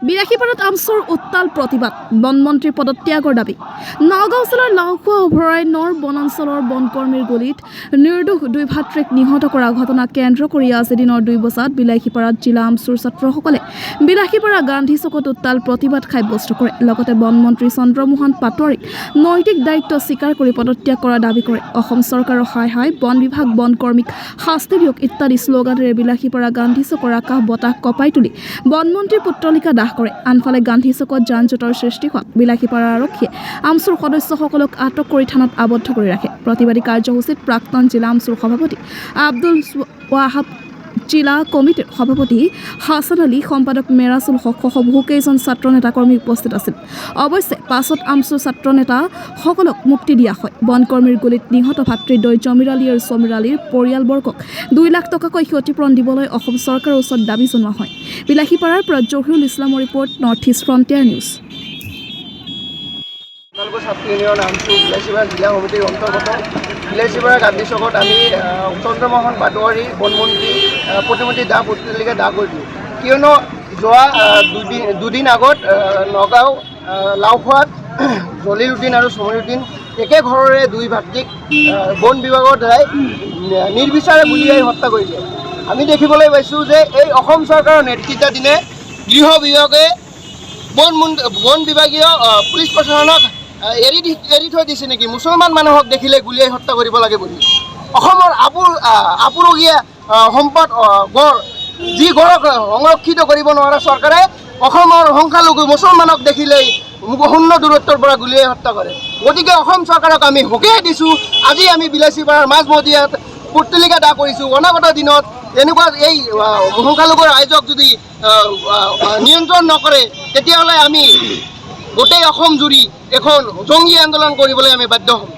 বিলাসীপাৰাত আমচুৰ উত্তাল প্ৰতিবাদ বনমন্ত্ৰীৰ পদত্যাগৰ দাবী নগাঁও জিলাৰ লাওখোৱা অভয়াৰণ্যৰ বনাঞ্চলৰ বনকৰ্মীৰ গুলীত নিৰ্দোষ দুই ভাতৃক নিহত কৰা ঘটনাক কেন্দ্ৰ কৰি আজি দিনৰ 2 বজাত বিলাসীপাৰাত জিলা আমচুৰ ছাত্ৰসকলে বিলাসীপাৰা গান্ধী চকত উত্তাল প্ৰতিবাদ সাব্যস্ত কৰে লগতে বনমন্ত্ৰী চন্দ্ৰমোহন পাটোৱাৰীক নৈতিক দায়িত্ব স্বীকাৰ কৰি পদত্যাগ কৰাৰ দাবী কৰে অসম চৰকাৰৰ হাই বন বিভাগ বনকৰ্মীক শাস্তি দিয়ক ইত্যাদি শ্লোগানেৰে বিলাসীপাৰা গান্ধী চকৰ আকাশ বতাহ কঁপাই তুলি বনমন্ত্ৰীৰ পুত্ৰলিকা দাহ কৰে আনফালে গান্ধী চকত যান-জঁটৰ সৃষ্টি হোৱা বিলাসীপাৰা আৰক্ষীয়ে আমচুৰ সদস্যসকলক আটক কৰি থানাত আবদ্ধ কৰি ৰাখে প্ৰতিবাদী কাৰ্যসূচীত প্ৰাক্তন জিলা আমচুৰ সভাপতি আব্দুল ৱাহাব জিলা কমিটিৰ সভাপতি হাছান আলী সম্পাদক মেৰাজুল হক সহ বহুকেইজন ছাত্ৰ নেতাকৰ্মী উপস্থিত আছিল অৱশ্যে পাছত আমচুৰ ছাত্ৰ নেতাসকলক মুক্তি দিয়া হয় বনকৰ্মীৰ গুলীত নিহত ভাতৃদ্বয় জমিৰ আলী আৰু সমীৰ আলীৰ পৰিয়ালবৰ্গক 2 লাখ টকাকৈ ক্ষতিপূৰণ দিবলৈ অসম চৰকাৰৰ ওচৰত দাবী জনোৱা হয় বিলাসীপাৰাৰ পৰা জহিৰুল ইছলামৰ report north east frontier news ছাত্ৰী ইউনিয়ন আমচু বিলাসীপাৰা জিলা সমিতিৰ অন্তৰ্গত বিলাসীপাৰা গান্ধী চকত আমি চন্দ্ৰমোহন পাটোৱাৰী বনমন্ত্ৰী প্ৰতিমন্ত্ৰী দাহ পুতলিকা দাহ কৰিলোঁ কিয়নো যোৱা দুদিন আগত নগাঁও লাওখোৱাত জলিলুদ্দিন আৰু সমীৰুদ্দিন একে ঘৰৰে 2 ভাতৃক বন বিভাগৰ দ্বাৰাই নিৰ্বিচাৰে গুলীয়াই হত্যা কৰিছে আমি দেখিবলৈ পাইছোঁ যে এই অসম চৰকাৰৰ নেতৃত্বাধীনে গৃহ বিভাগে বন বিভাগীয় পুলিচ প্ৰশাসনক এৰি থৈ দিছে নেকি মুছলমান মানুহক দেখিলে গুলীয়াই হত্যা কৰিব লাগে বুলি অসমৰ আপুৰুগীয়া সম্পদ গড় যি গড়ক সংৰক্ষিত কৰিব নোৱাৰা চৰকাৰে অসমৰ সংখ্যালঘু মুছলমানক দেখিলেই শূন্য দূৰত্বৰ পৰা গুলীয়াই হত্যা কৰে গতিকে অসম চৰকাৰক আমি সকীয়াই দিছোঁ আজি আমি বিলাসীপাৰাৰ মাজমজিয়াত পুতলিকা দাহ কৰিছোঁ অনাগত দিনত এনেকুৱা এই সংখ্যালঘু ৰাইজক যদি নিয়ন্ত্ৰণ নকৰে তেতিয়াহ'লে আমি গোটেই অসম জুৰি এখন জংগী আন্দোলন কৰিবলৈ আমি বাধ্য হ'ম